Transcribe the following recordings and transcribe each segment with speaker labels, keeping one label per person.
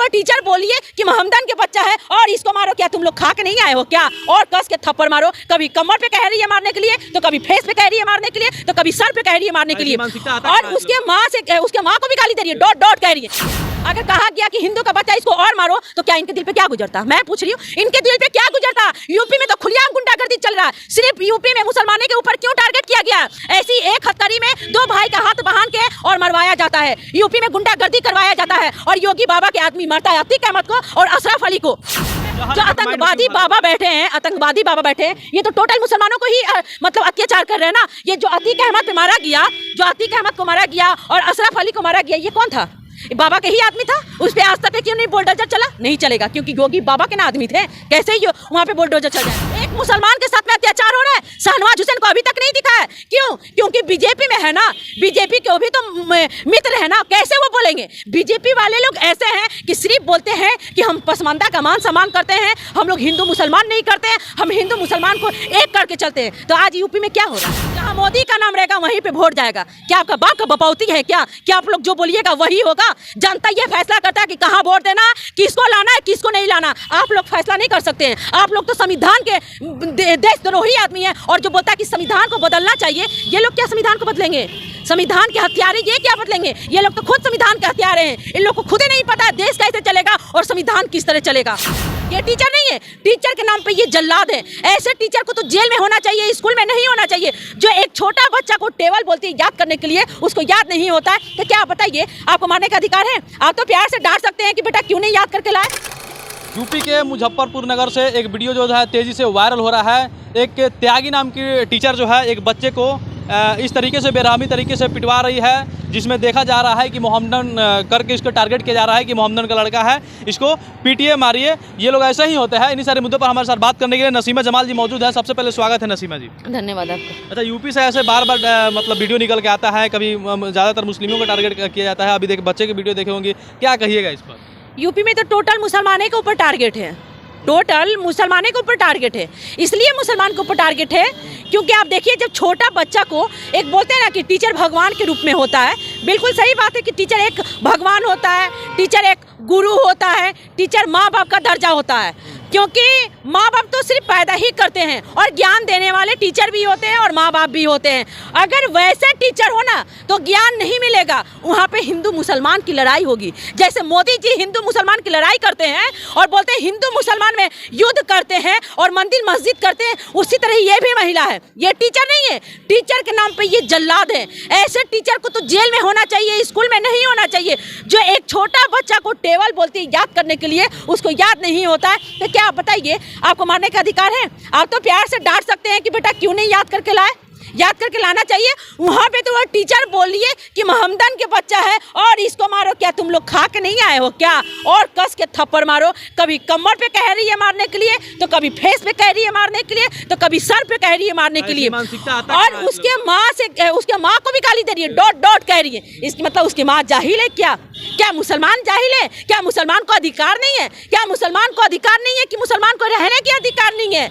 Speaker 1: वह टीचर बोलिए कि मोहम्मदन के बच्चा है और इसको मारो। क्या तुम लोग खा के नहीं आए हो क्या? और कस के थप्पड़ मारो, कभी कमर पे कह रही है मारने के लिए, तो कभी फेस पे कह रही है मारने के लिए, तो कभी सर पे कह रही है मारने के लिए, और उसके माँ को भी गाली दे रही है, डॉट डॉट कह रही है। अगर कहा गया कि हिंदू का बच्चा इसको और मारो, तो क्या इनके दिल पे क्या गुजरता? मैं पूछ रही हूँ, इनके दिल पे क्या गुजरता? यूपी में तो खुलेआम गुंडागर्दी चल रहा है, सिर्फ यूपी में मुसलमानों के ऊपर क्यों टारगेट किया गया? ऐसी एक हथकड़ी में दो भाई का हाथ बांध के और मरवाया जाता है, यूपी में गुंडागर्दी करवाया जाता है, और योगी बाबा के आदमी मारता है अतीक अहमद को और अशरफ अली को। जो आतंकवादी बाबा बैठे हैं, आतंकवादी बाबा बैठे हैं, ये तो टोटल मुसलमानों को ही मतलब अत्याचार कर रहे हैं ना। ये जो अतीक अहमद पे मारा गया, जो अतीक अहमद को मारा गया और अशरफ अली को मारा गया, ये कौन था? बाबा के ही आदमी था। उस पे आज तक क्यों नहीं बुलडोजर चला? नहीं चलेगा, क्योंकि योगी बाबा के ना आदमी थे। कैसे ही वहाँ पे बुलडोजर चल जाए? एक मुसलमान के साथ में अत्याचार हो रहा है, शहनवाज हुसैन को अभी तक नहीं दिखा है। क्यों? क्योंकि बीजेपी में है ना, बीजेपी के भी तो मित्र है ना, कैसे वो बोलेंगे? बीजेपी वाले लोग ऐसे हैं कि सिर्फ बोलते हैं कि हम पसमानदा का मान सम्मान करते हैं, हम लोग हिंदू मुसलमान नहीं करते हैं, हम हिंदू मुसलमान को एक करके चलते हैं। तो आज यूपी में क्या हो रहा है? जहाँ मोदी का नाम रहेगा वहीं पे वोट जाएगा। क्या आपका बाप का बपौती है क्या? क्या आप लोग जो बोलिएगा वही होगा? जनता ये फैसला करता है कि कहाँ वोट देना, किसको लाना है, किसको नहीं लाना। आप लोग फैसला नहीं कर सकते हैं। आप लोग तो संविधान के देशद्रोही आदमी हैं, और जो बोलता है कि संविधान को बदलना चाहिए, ये लोग क्या संविधान को बदलेंगे? संविधान के हत्यारे ये क्या बदलेंगे? ये लोग तो खुद संविधान के हत्यारे हैं। इन लोग को खुद ही नहीं पता है देश कैसे चलेगा और संविधान किस तरह चलेगा। ये टीचर नहीं है, टीचर के नाम पे ये जल्लाद है। ऐसे टीचर को तो जेल में होना चाहिए, स्कूल में नहीं होना चाहिए। जो एक छोटा बच्चा को टेबल बोलती है याद करने के लिए, उसको याद नहीं होता है, तो क्या बताइए आपको मारने का अधिकार है? आप तो प्यार से डांट सकते हैं कि बेटा क्यों नहीं याद करके लाए।
Speaker 2: यूपी के मुजफ्फरपुर नगर से एक वीडियो जो है तेज़ी से वायरल हो रहा है। एक त्यागी नाम की टीचर जो है एक बच्चे को इस तरीके से बेरहमी तरीके से पिटवा रही है, जिसमें देखा जा रहा है कि मोहम्मदन करके इसको टारगेट किया जा रहा है कि मोहम्मदन का लड़का है, इसको पीटिए मारिए। ये लोग ऐसे ही होते हैं। इन्हीं सारे मुद्दों पर हमारे साथ बात करने के लिए नसीमा जमाल जी मौजूद है। सबसे पहले स्वागत है नसीमा जी।
Speaker 1: धन्यवाद आपका।
Speaker 2: अच्छा, यूपी से ऐसे बार बार मतलब वीडियो निकल के आता है, कभी ज़्यादातर मुस्लिमों को टारगेट किया जाता है, अभी देख बच्चे की वीडियो देखे होंगे, क्या कहिएगा इस पर?
Speaker 1: यूपी में तो टोटल मुसलमानों के ऊपर टारगेट है, टोटल मुसलमानों के ऊपर टारगेट है। इसलिए मुसलमान के ऊपर टारगेट है क्योंकि आप देखिए, जब छोटा बच्चा को एक बोलते हैं ना कि टीचर भगवान के रूप में होता है, बिल्कुल सही बात है कि टीचर एक भगवान होता है, टीचर एक गुरु होता है, टीचर माँ बाप का दर्जा होता है। क्योंकि माँ बाप तो सिर्फ पैदा ही करते हैं और ज्ञान देने वाले टीचर भी होते हैं और माँ बाप भी होते हैं। अगर वैसे टीचर हो ना तो ज्ञान नहीं मिलेगा, वहाँ पे हिंदू मुसलमान की लड़ाई होगी। जैसे मोदी जी हिंदू मुसलमान की लड़ाई करते हैं और बोलते हैं हिंदू मुसलमान में युद्ध करते हैं और मंदिर मस्जिद करते हैं, उसी तरह ये भी महिला है। ये टीचर नहीं है, टीचर के नाम पे ये जल्लाद है। ऐसे टीचर को तो जेल में होना चाहिए, स्कूल में नहीं होना चाहिए। जो एक छोटा बच्चा को टेबल बोलती है याद करने के लिए, उसको याद नहीं होता है, तो क्या आप बताइए आपको मारने का अधिकार है? आप तो प्यार से डांट सकते हैं कि बेटा क्यों नहीं याद करके लाए। याद करके लाना चाहिए। वहाँ पे तो वह टीचर बोलिए कि मोहम्मदन के बच्चा है और इसको मारो। क्या तुम लोग खा के नहीं आए हो क्या? और कस के थप्पड़ मारो, कभी कमर पे कह रही है मारने के लिए, तो कभी फेस पे कह रही है मारने के लिए, तो कभी सर पे कह रही है मारने के लिए, और उसके माँ को भी गाली दे रही है, डॉट डॉट कह रही है। इसकी मतलब उसकी माँ जाहिल है क्या? क्या मुसलमान जाहिल है? क्या मुसलमान को अधिकार नहीं है? क्या मुसलमान को अधिकार नहीं है कि मुसलमान को रहने के अधिकार नहीं है?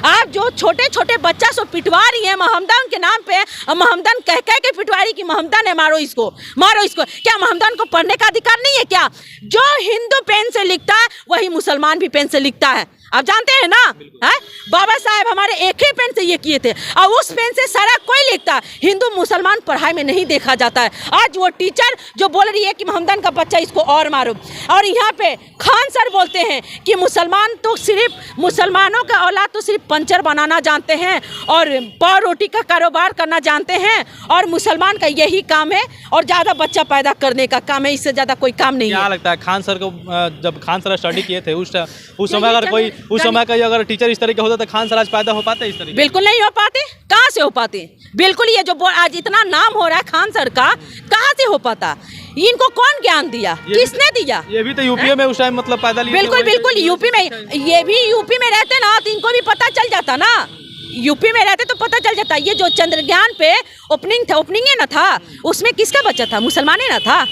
Speaker 1: आप जो छोटे छोटे बच्चा सो पिटवा रही है मोहम्मदन के नाम पे, मोहम्मदन कह के पिटवा रही कि मोहम्मदन है, मारो इसको, मारो इसको। क्या मोहम्मदन को पढ़ने का अधिकार नहीं है क्या? जो हिंदू पेन से लिखता है वही मुसलमान भी पेन से लिखता है। आप जानते हैं ना, है बाबा साहब हमारे एक ही पेन से ये किए थे, और उस पेन से सारा कोई लिखता है। हिंदू मुसलमान पढ़ाई में नहीं देखा जाता है। आज वो टीचर जो बोल रही है कि मोहम्मदन का बच्चा इसको और मारो, और यहाँ पे खान सर बोलते हैं कि मुसलमान तो सिर्फ मुसलमानों का औलाद तो सिर्फ पंचर बनाना जानते हैं और पाव रोटी का कारोबार करना जानते हैं, और मुसलमान का यही काम है और ज़्यादा बच्चा पैदा करने का काम है, इससे ज़्यादा कोई काम नहीं है।
Speaker 2: क्या लगता है खान सर को, जब खान सर स्टडी किए थे उस समय अगर कोई उस समय का अगर टीचर इस तरह का होता तो खान सर आज पैदा हो पाते? इस तरह
Speaker 1: बिल्कुल नहीं हो पाते। कहाँ से हो पाते? बिल्कुल, ये जो आज इतना नाम हो रहा है खान सर का, कहाँ से हो पाता? इनको कौन ज्ञान दिया? किसने दिया?
Speaker 2: ये भी तो यूपी में उस टाइम मतलब पैदा लिए।
Speaker 1: बिल्कुल बिल्कुल, यूपी में, ये भी यूपी में रहते ना तो इनको भी पता चल जाता ना। यूपी में रहते तो पता चल जाता। ये जो चंद्रयान पे ओपनिंग था, ओपनिंग है ना था, उसमें किसका बच्चा था? मुसलमान ना था,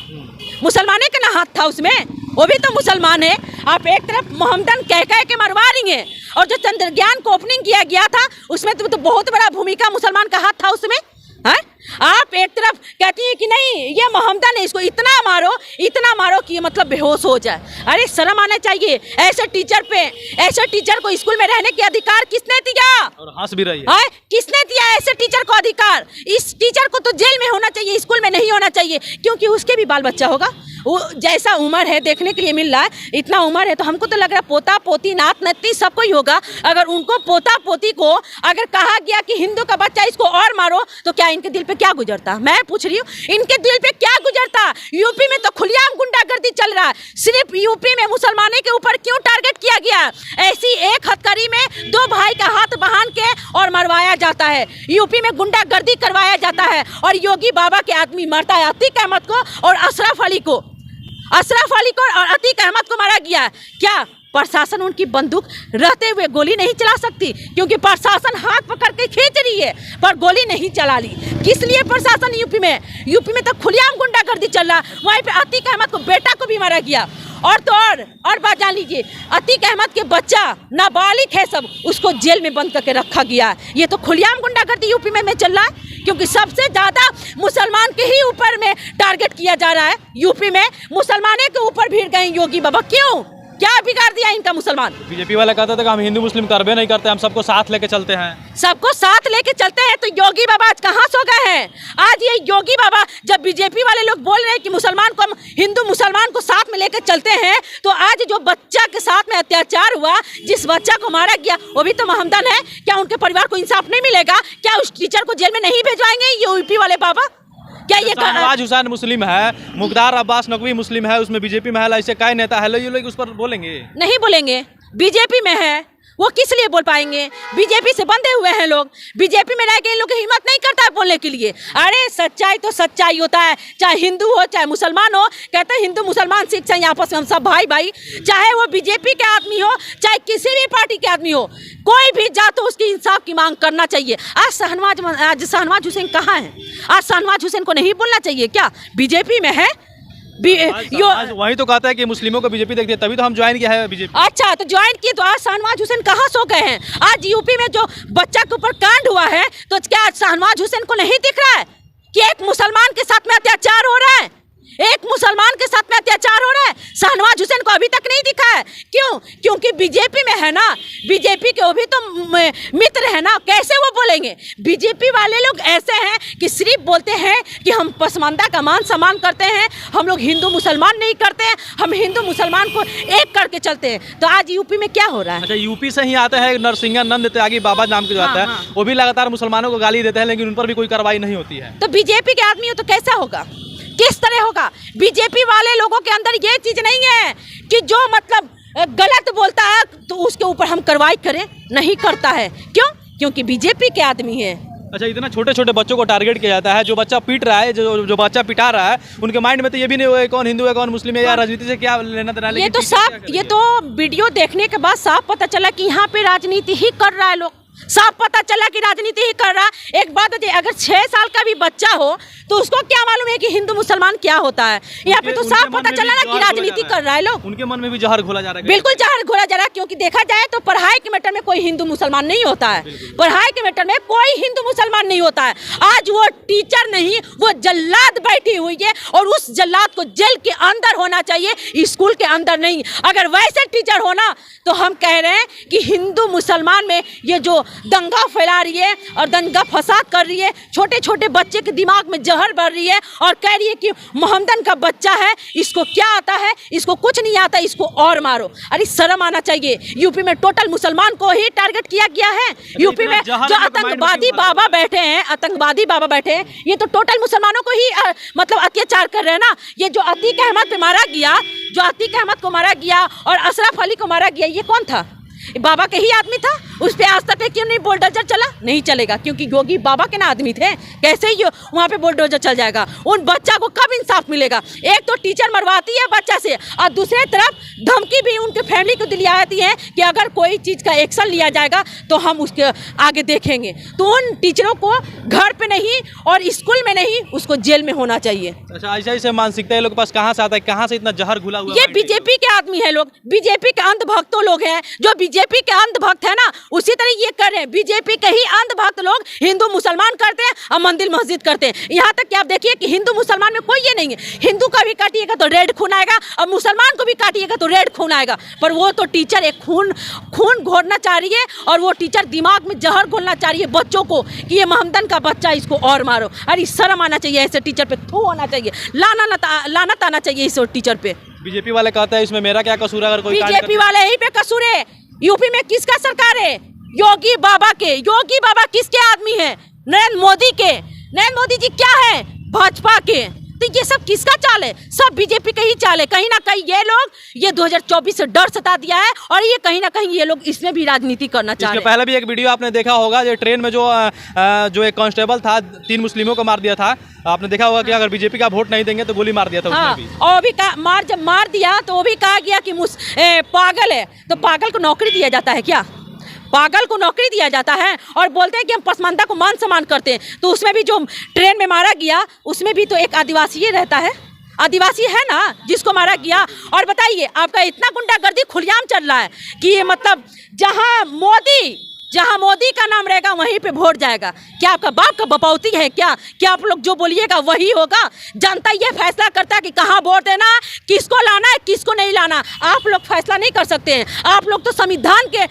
Speaker 1: मुसलमाने का ना हाथ था उसमें, वो भी तो मुसलमान है। आप एक तरफ मोहम्मदन कह के मरवा रही हैं, और जो चंद्रयान को ओपनिंग किया गया था उसमें तो बहुत बड़ा भूमिका मुसलमान का हाथ था उसमें, है? आप एक तरफ कहती हैं कि नहीं ये मोहम्मदन है, इसको इतना मारो कि ये मतलब बेहोश हो जाए। अरे शर्म आना चाहिए ऐसे टीचर को स्कूल में रहने के अधिकार किसने दिया?
Speaker 2: और हंस भी रही है।
Speaker 1: किसने दिया ऐसे टीचर को अधिकार? इस टीचर को तो जेल में होना चाहिए, स्कूल में नहीं होना चाहिए, क्योंकि उसके भी बाल बच्चा होगा। वो जैसा उम्र है देखने के लिए मिल रहा है, इतना उम्र है तो हमको तो लग रहा है पोता पोती नात नती सब कोई होगा। अगर उनको पोता पोती को अगर कहा गया कि हिंदू का बच्चा इसको और मारो तो क्या इनके दिल पे क्या गुजरता? मैं पूछ रही हूँ, इनके दिल पे क्या गुजरता? यूपी में तो खुलेआम गुंडागर्दी चल रहा है, सिर्फ यूपी में मुसलमानों के ऊपर क्यों टारगेट किया गया? ऐसी एक हथकड़ी में 2 भाई का हाथ बांध के और मरवाया जाता है, यूपी में गुंडागर्दी करवाया जाता है और योगी बाबा के आदमी मरता है। अतीक अहमद को और अशरफ अली को और अतीक अहमद को मारा गया। क्या प्रशासन उनकी बंदूक रहते हुए गोली नहीं चला सकती? क्योंकि प्रशासन हाथ पकड़ के खींच रही है पर गोली नहीं चला ली। किस लिए प्रशासन यूपी में तो खुलेआम गुंडागर्दी चल रहा है। वहीं पे अतीक अहमद को बेटा को भी मारा गया। और तो और बात जान लीजिए, अतीक अहमद के बच्चा नाबालिग है सब, उसको जेल में बंद करके रखा गया। ये तो खुलेआम गुंडागर्दी यूपी में चल रहा है, क्योंकि सबसे ज्यादा मुसलमान के ही ऊपर में टारगेट किया जा रहा है। यूपी में मुसलमानों के ऊपर भीड़ गए योगी बाबा। क्यों? क्या बिगाड़ दिया इनका मुसलमान?
Speaker 2: बीजेपी वाले कहते थे कि हम हिंदू मुस्लिम करबे नहीं करते, हम सबको साथ लेके चलते हैं।
Speaker 1: सबको साथ लेके चलते हैं तो योगी बाबा आज कहाँ सो गए हैं? आज ये योगी बाबा जब बीजेपी वाले लोग बोल रहे हैं कि मुसलमान को, हम हिंदू मुसलमान को साथ में लेके चलते हैं, तो आज जो बच्चा के साथ में अत्याचार हुआ, जिस बच्चा को मारा गया वो भी तो मोहम्मदन है। क्या उनके परिवार को इंसाफ नहीं मिलेगा? क्या उस टीचर को जेल में नहीं भेजवाएंगे ये यूपी वाले बाबा? क्या ये
Speaker 2: शाहनवाज हुसैन मुस्लिम है, मुख्तार अब्बास नकवी मुस्लिम है, उसमें बीजेपी में है, ऐसे कई नेता है, ये लोग उस पर बोलेंगे
Speaker 1: नहीं? बोलेंगे। बीजेपी में है वो किस लिए बोल पाएंगे? बीजेपी से बंधे हुए हैं लोग, बीजेपी में रह के इन लोग की हिम्मत नहीं करता है बोलने के लिए। अरे सच्चाई तो सच्चाई होता है, चाहे हिंदू हो चाहे मुसलमान हो। कहते हैं हिंदू मुसलमान सिख चाहिए आपस में हम सब भाई भाई, चाहे वो बीजेपी के आदमी हो चाहे किसी भी पार्टी के आदमी हो, कोई भी जात तो उसकी इंसाफ की मांग करना चाहिए। आज शहनवाज हुसैन कहाँ है? आज शहनवाज हुसैन को नहीं बोलना चाहिए क्या? बीजेपी में है।
Speaker 2: वही तो कहता है कि मुस्लिमों को बीजेपी देखती है, तभी तो हम ज्वाइन किया है बीजेपी।
Speaker 1: अच्छा, तो ज्वाइन किए तो आज शहनवाज हुसैन कहाँ सो गए हैं? आज यूपी में जो बच्चा के ऊपर कांड हुआ है, तो क्या आज शहनवाज हुसैन को नहीं दिख रहा है कि एक मुसलमान के साथ में अत्याचार हो रहा है? एक मुसलमान के साथ में अत्याचार हो रहा है, शहनवाज हुसैन को अभी तक नहीं दिखा है। क्यों? क्योंकि बीजेपी में है ना, बीजेपी के वो भी तो मित्र है ना, कैसे वो बोलेंगे? बीजेपी वाले लोग ऐसे हैं कि सिर्फ बोलते हैं कि हम पसमानदा का मान सम्मान करते हैं, हम लोग हिंदू मुसलमान नहीं करते हैं, हम हिंदू मुसलमान को एक करके चलते हैं। तो आज यूपी में क्या हो रहा है?
Speaker 2: अच्छा, यूपी से ही आते हैं नरसिंहानंद त्यागी बाबा नाम के जो आता है, वो भी लगातार मुसलमानों को गाली देते हैं, लेकिन उन पर भी कोई कार्रवाई नहीं होती है।
Speaker 1: तो बीजेपी के आदमी हो तो कैसा होगा? किस तरह होगा? बीजेपी वाले लोगों के अंदर ये चीज नहीं है कि जो मतलब गलत बोलता है तो उसके ऊपर हम कार्रवाई करें, नहीं करता है। क्यों? क्योंकि बीजेपी के आदमी है।
Speaker 2: अच्छा, इतना छोटे छोटे बच्चों को टारगेट किया जाता है, जो बच्चा पीट रहा है, जो बच्चा पिटा रहा है, उनके माइंड में तो ये भी नहीं हुआ कौन हिंदू है कौन मुस्लिम है, या राजनीति से क्या लेना देना।
Speaker 1: ये तो वीडियो देखने के बाद साफ पता चला कि यहाँ पे राजनीति ही कर रहा है लोग। साफ पता चला कि राजनीति ही कर रहा। एक बात है, अगर 6 साल का भी बच्चा हो तो उसको क्या मालूम है कि हिंदू मुसलमान क्या होता है? यहाँ पे तो साफ पता चला ना कि राजनीति कर रहा है लोग।
Speaker 2: उनके मन में भी जहर घोला जा रहा है।
Speaker 1: बिल्कुल जहर घोला जा रहा है, क्योंकि देखा जाए तो पढ़ाई के मैटर में कोई हिंदू मुसलमान नहीं होता है। पढ़ाई के मैटर में कोई हिंदू मुसलमान नहीं होता है। आज वो टीचर नहीं, वो जल्लाद बैठी हुई है और उस जल्लाद को जेल के अंदर होना चाहिए, स्कूल के अंदर नहीं। अगर वैसे टीचर होना तो हम कह रहे हैं कि हिंदू मुसलमान में ये जो दंगा फैला रही है और दंगा फसाद कर रही है, छोटे छोटे बच्चे के दिमाग में जहर भर रही है और कह रही है कि मोहम्मदन का बच्चा है, इसको क्या आता है, इसको कुछ नहीं आता, इसको और मारो। अरे शर्म आना चाहिए। यूपी में टोटल मुसलमान को ही टारगेट किया गया है। यूपी में जो आतंकवादी बाबा बैठे हैं, ये तो टोटल मुसलमानों को ही मतलब अत्याचार कर रहे हैं ना। ये जो अतीक अहमद पे मारा गया, जो अतीक अहमद को मारा गया और अशरफ अली को मारा गया, ये कौन था? बाबा के ही आदमी था। उस पे आज तक क्यों नहीं बुलडोजर चला? नहीं चलेगा, क्योंकि योगी बाबा के ना आदमी थे। कैसे ही वहाँ पे बुलडोजर चल जाएगा? उन बच्चा को कब इंसाफ मिलेगा? एक तो टीचर मरवाती है बच्चा से, और दूसरे तरफ धमकी भी उनके फैमिली को दिलाई जाती है कि अगर कोई चीज़ का एक्शन लिया जाएगा तो हम उसके आगे देखेंगे। तो उन टीचरों को घर पे नहीं और स्कूल में नहीं, उसको जेल में होना चाहिए।
Speaker 2: अच्छा, ऐसे मानसिकता है लोग के पास कहाँ से आता है? कहाँ से इतना जहर घुला हुआ?
Speaker 1: ये बीजेपी के आदमी है लोग, बीजेपी के अंधभक्तों लोग हैं। जो बीजेपी के अंधभक्त है ना, उसी तरह ये कर रहे हैं। बीजेपी के ही अंधभक्त लोग हिंदू मुसलमान करते हैं और मंदिर मस्जिद करते हैं। यहाँ तक कि आप देखिए कि हिंदू मुसलमान में कोई ये नहीं है, हिंदू का भी काटिएगा तो रेड खून आएगा और मुसलमान को भी काटिएगा तो रेड खून आएगा। पर वो तो टीचर एक खून घोरना चाह रही है और वो टीचर दिमाग में जहर घोलना चाह रही है बच्चों को कि ये मोहम्मदन का बच्चा, इसको और मारो। अरे शर्म आना चाहिए, ऐसे टीचर पे थू होना चाहिए, लानत आना चाहिए इस टीचर पे।
Speaker 2: बीजेपी वाले कहते हैं इसमें मेरा क्या कसूर है? अगर कोई
Speaker 1: बीजेपी वाले यही पे कसूर है। यूपी में किसका सरकार है? योगी बाबा के। योगी बाबा किसके आदमी है? नरेंद्र मोदी के। नरेंद्र मोदी जी क्या है? भाजपा के। तो ये सब किसका चाल है? सब बीजेपी का ही चाल है। कहीं ना कहीं ये लोग ये 2024 से डर सता दिया है और ये कहीं ना कहीं ये लोग इसमें भी राजनीति करना चाह रहे हैं।
Speaker 2: पहले भी एक वीडियो आपने देखा होगा, जो ट्रेन में जो एक कांस्टेबल था 3 मुस्लिमों को मार दिया था। आपने देखा होगा कि अगर बीजेपी का वोट नहीं देंगे तो गोली मार दिया था उसने भी।
Speaker 1: और भी जब मार दिया तो वो भी कहा गया कि पागल है। तो पागल को नौकरी दिया जाता है क्या? पागल को नौकरी दिया जाता है और बोलते हैं कि हम पसमानदा को मान सम्मान करते हैं। तो उसमें भी जो ट्रेन में मारा गया उसमें भी तो एक आदिवासी ही रहता है, आदिवासी है ना जिसको मारा गया। और बताइए आपका इतना गुंडागर्दी खुलेआम चल रहा है कि ये मतलब जहां मोदी का नाम रहेगा वहीं पे वोट जाएगा। क्या आपका बाप का बपौती है क्या? क्या आप लोग जो बोलिएगा वही होगा? जनता ये फैसला करता है कि कहाँ वोट देना, किसको लाना है, किसको नहीं लाना। आप लोग फैसला नहीं कर सकते हैं। आप लोग तो संविधान के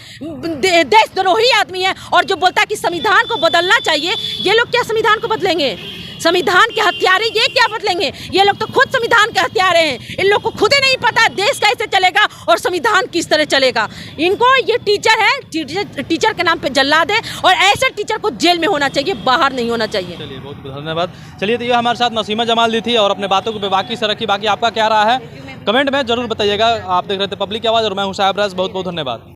Speaker 1: देशद्रोही आदमी हैं। और जो बोलता है कि संविधान को बदलना चाहिए, ये लोग क्या संविधान को बदलेंगे? संविधान के हत्यारे ये क्या बदलेंगे? ये लोग तो खुद संविधान के हत्यारे हैं। इन लोग को खुद ही नहीं पता देश कैसे चलेगा और संविधान किस तरह चलेगा। इनको ये टीचर है, टीचर के नाम पे जल्लाद है और ऐसे टीचर को जेल में होना चाहिए, बाहर नहीं होना चाहिए।
Speaker 2: चलिए बहुत बहुत धन्यवाद। चलिए तो ये हमारे साथ नसीमा जमाल दी थी और अपने बातों को बेबाकी से रखी। बाकी आपका क्या रहा है कमेंट में जरूर बताइएगा। आप देख रहे थे पब्लिक की आवाज़ और मैं हूं साहिब राज। बहुत बहुत धन्यवाद।